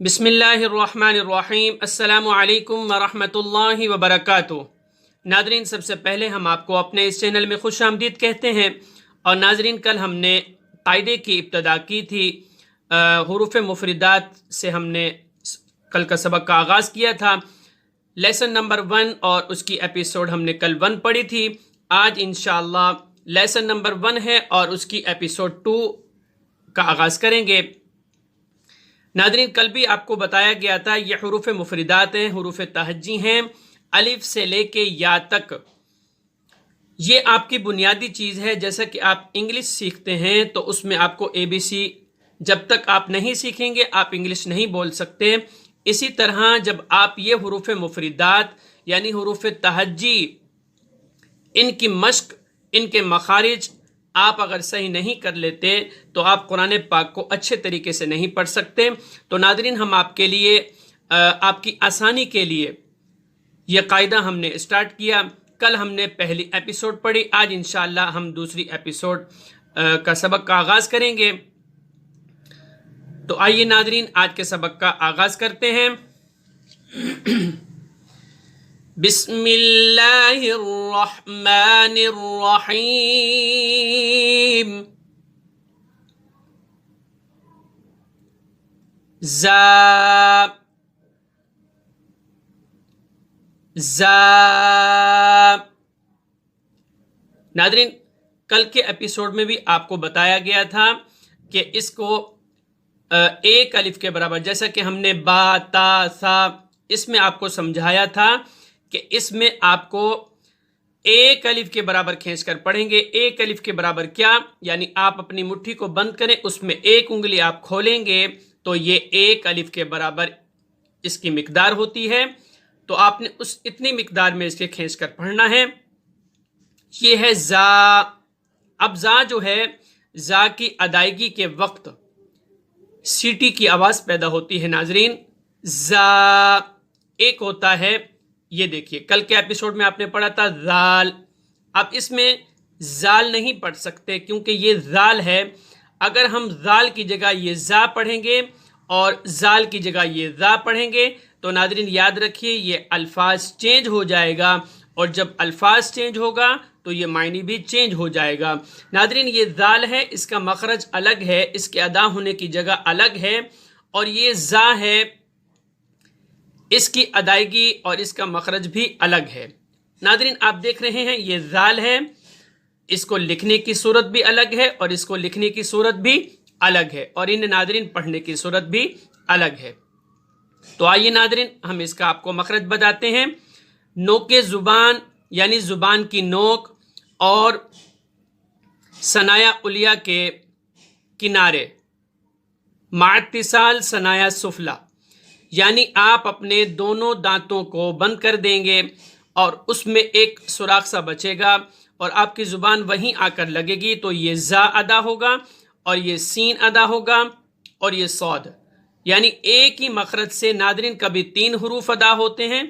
بسم اللہ الرحمن الرحیم۔ السلام علیکم ورحمۃ اللہ وبرکاتہ۔ ناظرین، سب سے پہلے ہم آپ کو اپنے اس چینل میں خوش آمدید کہتے ہیں۔ اور ناظرین، کل ہم نے قاعدے کی ابتدا کی تھی، حروف مفردات سے ہم نے کل کا سبق کا آغاز کیا تھا۔ لیسن نمبر 1 اور اس کی ایپیسوڈ ہم نے کل 1 پڑھی تھی۔ آج انشاءاللہ لیسن نمبر 1 ہے اور اس کی ایپیسوڈ 2 کا آغاز کریں گے۔ ناظرین، کل بھی آپ کو بتایا گیا تھا یہ حروف مفردات ہیں، حروف تہجی ہیں، الف سے لے کے یا تک۔ یہ آپ کی بنیادی چیز ہے۔ جیسا کہ آپ انگلش سیکھتے ہیں تو اس میں آپ کو ABC جب تک آپ نہیں سیکھیں گے آپ انگلش نہیں بول سکتے۔ اسی طرح جب آپ یہ حروف مفردات یعنی حروف تہجی، ان کی مشق، ان کے مخارج آپ اگر صحیح نہیں کر لیتے تو آپ قرآن پاک کو اچھے طریقے سے نہیں پڑھ سکتے۔ تو ناظرین، ہم آپ کے لیے، آپ کی آسانی کے لیے یہ قاعدہ ہم نے اسٹارٹ کیا۔ کل ہم نے پہلی ایپیسوڈ پڑھی، آج انشاءاللہ ہم دوسری ایپیسوڈ کا سبق کا آغاز کریں گے۔ تو آئیے ناظرین، آج کے سبق کا آغاز کرتے ہیں۔ بسم اللہ الرحمن الرحیم۔ ناظرین، کل کے ایپیسوڈ میں بھی آپ کو بتایا گیا تھا کہ اس کو ایک الف کے برابر، جیسا کہ ہم نے با، تا، سا، اس میں آپ کو سمجھایا تھا کہ اس میں آپ کو ایک الف کے برابر کھینچ کر پڑھیں گے۔ ایک الف کے برابر کیا؟ یعنی آپ اپنی مٹھی کو بند کریں، اس میں ایک انگلی آپ کھولیں گے تو یہ ایک الف کے برابر اس کی مقدار ہوتی ہے۔ تو آپ نے اس اتنی مقدار میں اس کے کھینچ کر پڑھنا ہے۔ یہ ہے زا۔ اب زا جو ہے، زا کی ادائیگی کے وقت سیٹی کی آواز پیدا ہوتی ہے ناظرین۔ زا ایک ہوتا ہے، یہ دیکھیے کل کے ایپیسوڈ میں آپ نے پڑھا تھا زال۔ اب اس میں زال نہیں پڑھ سکتے کیونکہ یہ زال ہے۔ اگر ہم زال کی جگہ یہ زا پڑھیں گے اور زال کی جگہ یہ زا پڑھیں گے تو ناظرین یاد رکھیے یہ الفاظ چینج ہو جائے گا، اور جب الفاظ چینج ہوگا تو یہ معنی بھی چینج ہو جائے گا۔ ناظرین، یہ زال ہے، اس کا مخرج الگ ہے، اس کے ادا ہونے کی جگہ الگ ہے، اور یہ زا ہے، اس کی ادائیگی اور اس کا مخرج بھی الگ ہے۔ ناظرین، آپ دیکھ رہے ہیں یہ زال ہے، اس کو لکھنے کی صورت بھی الگ ہے اور اس کو لکھنے کی صورت بھی الگ ہے، اور انہیں ناظرین پڑھنے کی صورت بھی الگ ہے۔ تو آئیے ناظرین، ہم اس کا آپ کو مخرج بتاتے ہیں۔ نوک زبان یعنی زبان کی نوک اور ثنایا علیہ کے کنارے، مع اتصال ثنایا سفلی، یعنی آپ اپنے دونوں دانتوں کو بند کر دیں گے اور اس میں ایک سوراخ سا بچے گا اور آپ کی زبان وہیں آ کر لگے گی، تو یہ زا ادا ہوگا اور یہ سین ادا ہوگا اور یہ صاد، یعنی ایک ہی مخرج سے ناظرین کبھی 3 حروف ادا ہوتے ہیں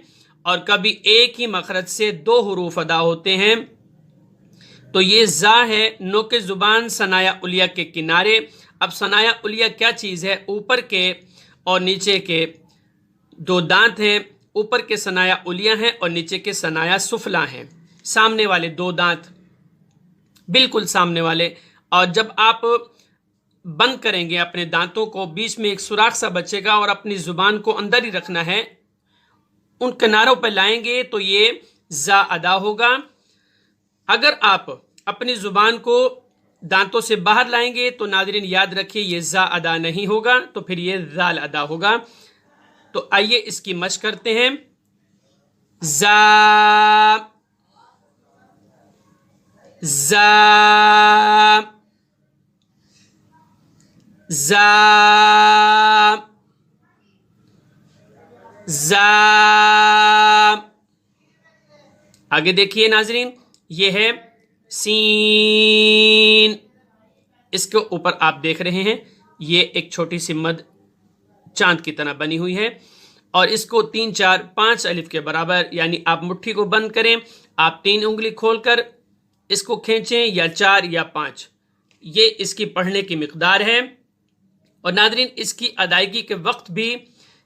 اور کبھی ایک ہی مخرج سے 2 حروف ادا ہوتے ہیں۔ تو یہ زا ہے، نوک زبان ثنایا علیہ کے کنارے۔ اب ثنایا علیہ کیا چیز ہے؟ اوپر کے اور نیچے کے 2 دانت ہیں، اوپر کے ثنایا علیہ ہیں اور نیچے کے ثنایا سفلی ہیں، سامنے والے 2 دانت، بالکل سامنے والے۔ اور جب آپ بند کریں گے اپنے دانتوں کو، بیچ میں ایک سوراخ سا بچے گا اور اپنی زبان کو اندر ہی رکھنا ہے، ان کناروں پہ لائیں گے تو یہ زا ادا ہوگا۔ اگر آپ اپنی زبان کو دانتوں سے باہر لائیں گے تو ناظرین یاد رکھیے یہ زا ادا نہیں ہوگا، تو پھر یہ زال ادا ہوگا۔ تو آئیے اس کی مشق کرتے ہیں۔ زا، زا، زا، زا۔ آگے دیکھیے ناظرین، یہ ہے سین۔ اس کے اوپر آپ دیکھ رہے ہیں یہ ایک چھوٹی سی مد چاند کی طرح بنی ہوئی ہے، اور اس کو 3 4 5 الف کے برابر، یعنی آپ مٹھی کو بند کریں، آپ 3 انگلی کھول کر اس کو کھینچیں، یا 4 یا 5، یہ اس کی پڑھنے کی مقدار ہے۔ اور ناظرین اس کی ادائیگی کے وقت بھی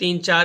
3, 4,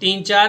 3, 4,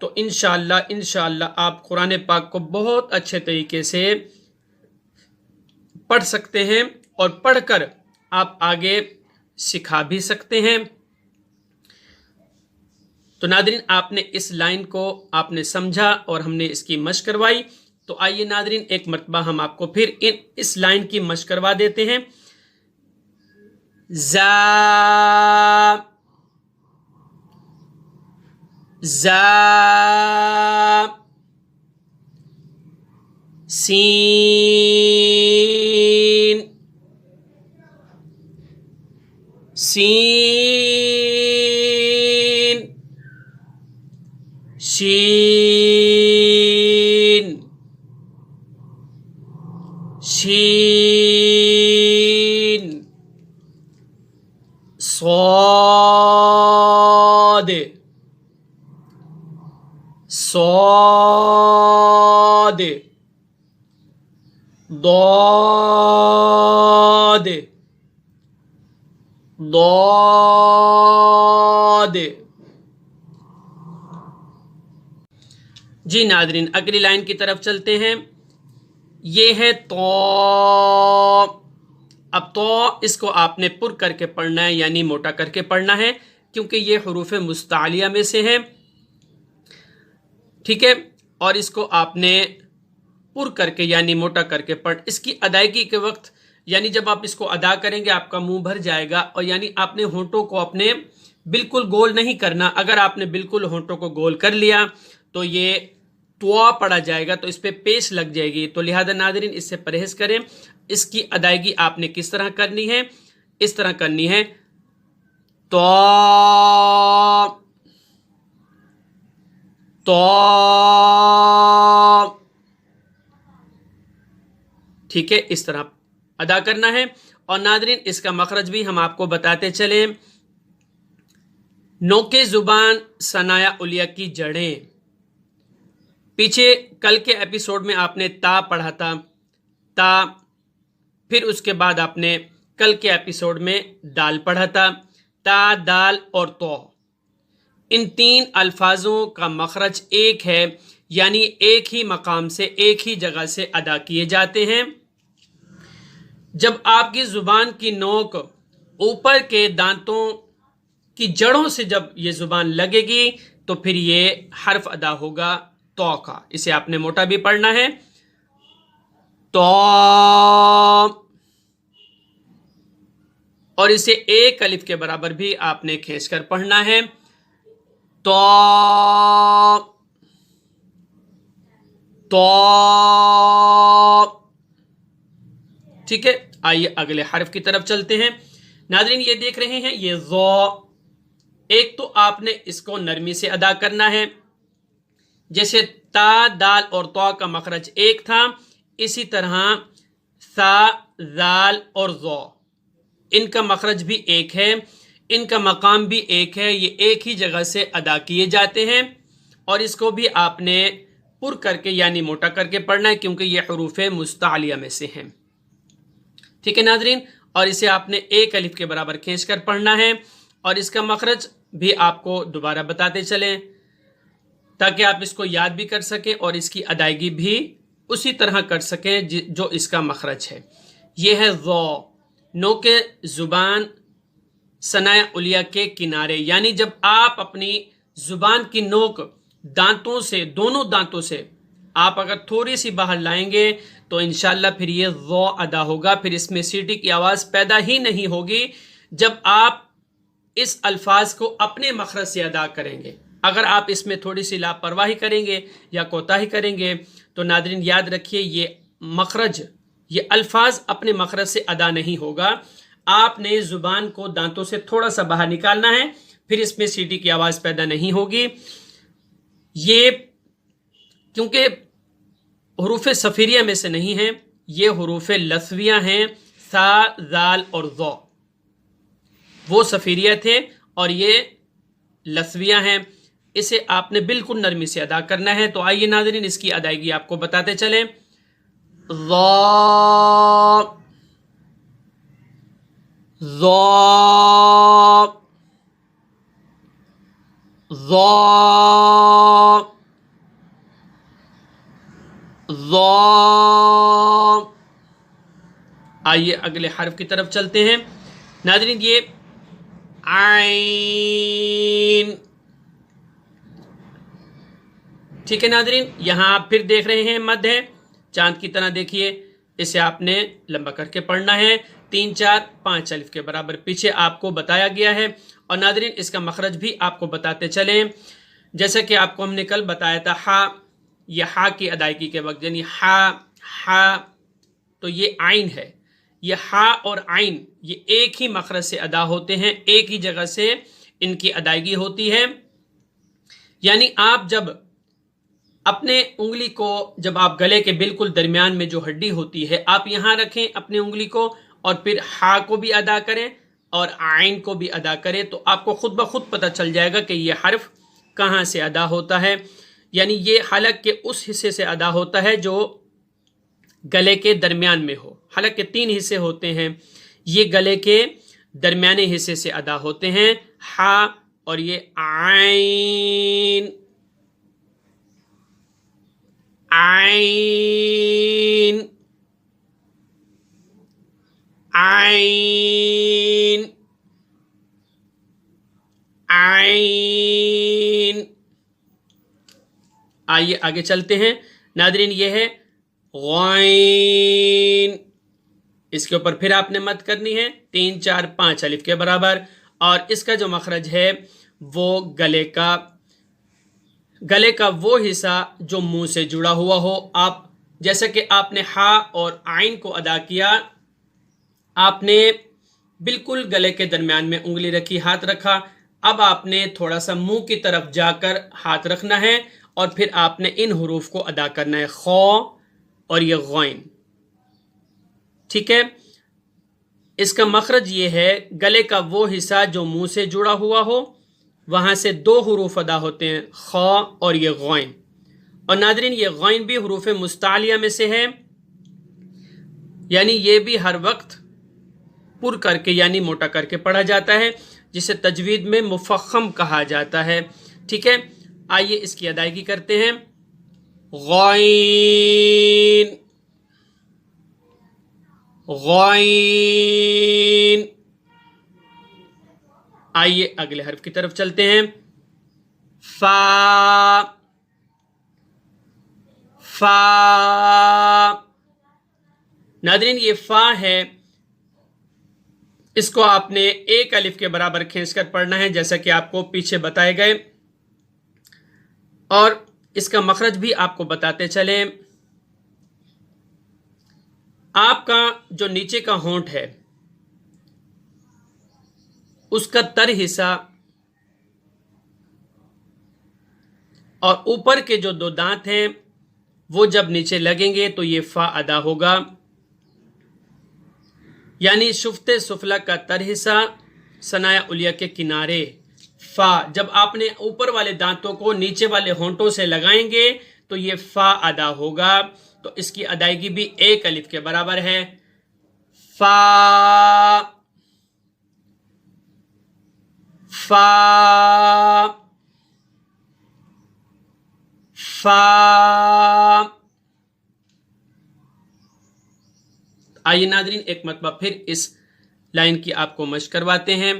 تو انشاءاللہ آپ قرآن پاک کو بہت اچھے طریقے سے پڑھ سکتے ہیں اور پڑھ کر آپ آگے سکھا بھی سکتے ہیں۔ تو ناظرین آپ نے اس لائن کو آپ نے سمجھا اور ہم نے اس کی مشق کروائی، تو آئیے ناظرین ایک مرتبہ ہم آپ کو پھر اس لائن کی مشق کروا دیتے ہیں۔ زا زا سین سین شین شین صاد صاد ضاد ضاد۔ جی ناظرین اگلی لائن کی طرف چلتے ہیں، یہ ہے تو۔ اب تو اس کو آپ نے پر کر کے پڑھنا ہے، یعنی موٹا کر کے پڑھنا ہے، کیونکہ یہ حروف مستعلیہ میں سے ہے، ٹھیک ہے، اور اس کو آپ نے پر کر کے یعنی موٹا کر کے پڑھ۔ اس کی ادائیگی کے وقت یعنی جب آپ اس کو ادا کریں گے آپ کا منہ بھر جائے گا، اور یعنی آپ نے ہونٹوں کو اپنے بالکل گول نہیں کرنا۔ اگر آپ نے بالکل ہونٹوں کو گول کر لیا تو یہ توا پڑا جائے گا، تو اس پہ پیش لگ جائے گی، تو لہذا ناظرین اس سے پرہیز کریں۔ اس کی ادائیگی آپ نے کس طرح کرنی ہے؟ اس طرح کرنی ہے، تو تو، ٹھیک ہے، اس طرح ادا کرنا ہے۔ اور ناظرین اس کا مخرج بھی ہم آپ کو بتاتے چلیں۔ نوک زبان ثنایا علیہ کی جڑیں، پیچھے کل کے ایپیسوڈ میں آپ نے تا پڑھا تھا، تا، پھر اس کے بعد آپ نے کل کے ایپیسوڈ میں دال پڑھا تھا، تا، دال اور تو۔ ان تین الفاظوں کا مخرج ایک ہے، یعنی ایک ہی مقام سے ایک ہی جگہ سے ادا کیے جاتے ہیں۔ جب آپ کی زبان کی نوک اوپر کے دانتوں کی جڑوں سے جب یہ زبان لگے گی تو پھر یہ حرف ادا ہوگا تو کا۔ اسے آپ نے موٹا بھی پڑھنا ہے، تو، اور اسے ایک الف کے برابر بھی آپ نے کھینچ کر پڑھنا ہے، تو تو، ٹھیک ہے۔ آئیے اگلے حرف کی طرف چلتے ہیں۔ ناظرین یہ دیکھ رہے ہیں یہ ذو، ایک تو آپ نے اس کو نرمی سے ادا کرنا ہے، جیسے تا، دال اور تو کا مخرج ایک تھا، اسی طرح سا، زال اور ذو، ان کا مخرج بھی ایک ہے، ان کا مقام بھی ایک ہے، یہ ایک ہی جگہ سے ادا کیے جاتے ہیں، اور اس کو بھی آپ نے پر کر کے یعنی موٹا کر کے پڑھنا ہے، کیونکہ یہ حروف مستعلیہ میں سے ہیں، ٹھیک ہے ناظرین۔ اور اسے آپ نے ایک الف کے برابر کھینچ کر پڑھنا ہے، اور اس کا مخرج بھی آپ کو دوبارہ بتاتے چلیں تاکہ آپ اس کو یاد بھی کر سکیں اور اس کی ادائیگی بھی اسی طرح کر سکیں جو اس کا مخرج ہے۔ یہ ہے ذو، نوک زبان ثنایا علیہ کے کنارے، یعنی جب آپ اپنی زبان کی نوک دانتوں سے، دونوں دانتوں سے آپ اگر تھوڑی سی باہر لائیں گے تو انشاءاللہ پھر یہ ذو ادا ہوگا، پھر اس میں سیٹی کی آواز پیدا ہی نہیں ہوگی جب آپ اس الفاظ کو اپنے مخرج سے ادا کریں گے۔ اگر آپ اس میں تھوڑی سی لاپرواہی کریں گے یا کوتاہی کریں گے تو ناظرین یاد رکھیے یہ مخرج، یہ الفاظ اپنے مخرج سے ادا نہیں ہوگا۔ آپ نے زبان کو دانتوں سے تھوڑا سا باہر نکالنا ہے، پھر اس میں سیٹی کی آواز پیدا نہیں ہوگی۔ یہ کیونکہ حروف صفیریہ میں سے نہیں ہیں، یہ حروف لثویہ ہیں، سا، زال اور ذو، وہ صفیریہ تھے اور یہ لثویہ ہیں، اسے آپ نے بالکل نرمی سے ادا کرنا ہے۔ تو آئیے ناظرین اس کی ادائیگی آپ کو بتاتے چلیں، ذو، ذو، ذو، ضا. آئیے اگلے حرف کی طرف چلتے ہیں ناظرین. یہ عین. ٹھیک ہے ناظرین, یہاں آپ پھر دیکھ رہے ہیں مد ہے, چاند کی طرح دیکھیے. اسے آپ نے لمبا کر کے پڑھنا ہے. 3 4 5 الف کے برابر پیچھے آپ کو بتایا گیا ہے. اور ناظرین اس کا مخرج بھی آپ کو بتاتے چلیں. جیسا کہ آپ کو ہم نے کل بتایا تھا ہا, یہ ہا کی ادائیگی کے وقت یعنی ہا تو یہ عین ہے. یہ ہا اور عین یہ ایک ہی مخرج سے ادا ہوتے ہیں, ایک ہی جگہ سے ان کی ادائیگی ہوتی ہے. یعنی آپ جب اپنے انگلی کو, جب آپ گلے کے بالکل درمیان میں جو ہڈی ہوتی ہے آپ یہاں رکھیں اپنے انگلی کو, اور پھر ہا کو بھی ادا کریں اور عین کو بھی ادا کریں, تو آپ کو خود بخود پتہ چل جائے گا کہ یہ حرف کہاں سے ادا ہوتا ہے. یعنی یہ حلق کے اس حصے سے ادا ہوتا ہے جو گلے کے درمیان میں ہو. حلق کے 3 حصے ہوتے ہیں, یہ گلے کے درمیانے حصے سے ادا ہوتے ہیں, ہا اور یہ عین. عین عین عین. آئیے آگے چلتے ہیں ناظرین. یہ ہے غین. اس کے اوپر پھر آپ نے مد کرنی ہے 3 4 5 الف کے برابر, اور اس کا جو مخرج ہے وہ گلے کا وہ حصہ جو منہ سے جڑا ہوا ہو. آپ جیسا کہ آپ نے ہا اور عین کو ادا کیا, آپ نے بالکل گلے کے درمیان میں انگلی رکھی, ہاتھ رکھا. اب آپ نے تھوڑا سا منہ کی طرف جا کر ہاتھ رکھنا ہے, اور پھر آپ نے ان حروف کو ادا کرنا ہے, خو اور یہ غین. ٹھیک ہے, اس کا مخرج یہ ہے گلے کا وہ حصہ جو منہ سے جڑا ہوا ہو, وہاں سے 2 حروف ادا ہوتے ہیں, خا اور یہ غین. اور ناظرین یہ غین بھی حروف مستعلیہ میں سے ہے, یعنی یہ بھی ہر وقت پر کر کے یعنی موٹا کر کے پڑھا جاتا ہے, جسے تجوید میں مفخم کہا جاتا ہے. ٹھیک ہے, آئیے اس کی ادائیگی کرتے ہیں. غین غین. آئیے اگلے حرف کی طرف چلتے ہیں. فا فا. ناظرین یہ فا ہے, اس کو آپ نے 1 الف کے برابر کھینچ کر پڑھنا ہے جیسا کہ آپ کو پیچھے بتائے گئے, اور اس کا مخرج بھی آپ کو بتاتے چلیں. آپ کا جو نیچے کا ہونٹ ہے اس کا تر حصہ اور اوپر کے جو 2 دانت ہیں وہ جب نیچے لگیں گے تو یہ فا ادا ہوگا. یعنی شفت سفلا کا تر حصہ ثنایا علیہ کے کنارے فا, جب آپ نے اوپر والے دانتوں کو نیچے والے ہونٹوں سے لگائیں گے تو یہ فا ادا ہوگا. تو اس کی ادائیگی بھی 1 الف کے برابر ہے. فا فا فا. آئیے ناظرین ایک مرتبہ پھر اس لائن کی آپ کو مشق کرواتے ہیں.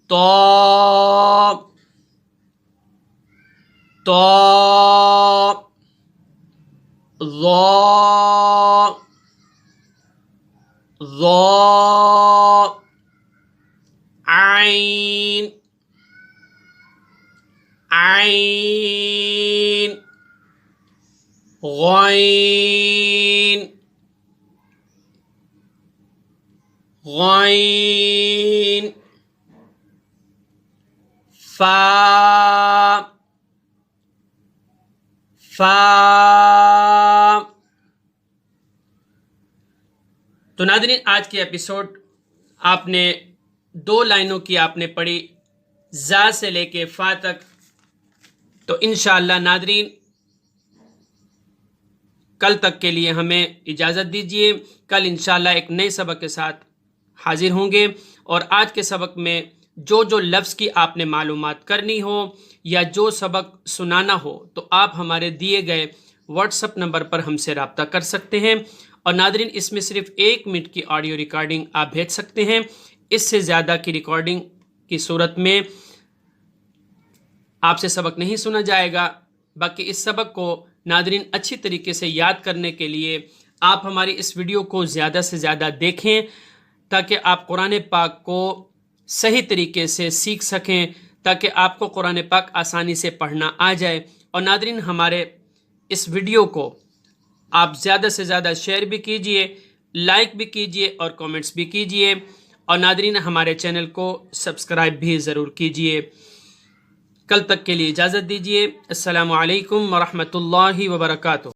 تو ضا عین عین غین غین فا فا. تو ناظرین آج کی ایپیسوڈ آپ نے 2 لائنوں کی آپ نے پڑھی, زا سے لے کے فا تک. تو انشاءاللہ ناظرین کل تک کے لیے ہمیں اجازت دیجیے. کل انشاءاللہ ایک نئے سبق کے ساتھ حاضر ہوں گے, اور آج کے سبق میں جو لفظ کی آپ نے معلومات کرنی ہو یا جو سبق سنانا ہو تو آپ ہمارے دیے گئے واٹس اپ نمبر پر ہم سے رابطہ کر سکتے ہیں. اور ناظرین اس میں صرف 1 منٹ کی آڈیو ریکارڈنگ آپ بھیج سکتے ہیں. اس سے زیادہ کی ریکارڈنگ کی صورت میں آپ سے سبق نہیں سنا جائے گا. باقی اس سبق کو ناظرین اچھی طریقے سے یاد کرنے کے لیے آپ ہماری اس ویڈیو کو زیادہ سے زیادہ دیکھیں تاکہ آپ قرآن پاک کو صحیح طریقے سے سیکھ سکیں، تاکہ آپ کو قرآن پاک آسانی سے پڑھنا آ جائے. اور ناظرین ہمارے اس ویڈیو کو آپ زیادہ سے زیادہ شیئر بھی کیجئے، لائک بھی کیجئے اور کومنٹس بھی کیجئے. اور ناظرین ہمارے چینل کو سبسکرائب بھی ضرور کیجئے. کل تک کے لیے اجازت دیجیے. السلام علیکم ورحمۃ اللہ وبرکاتہ.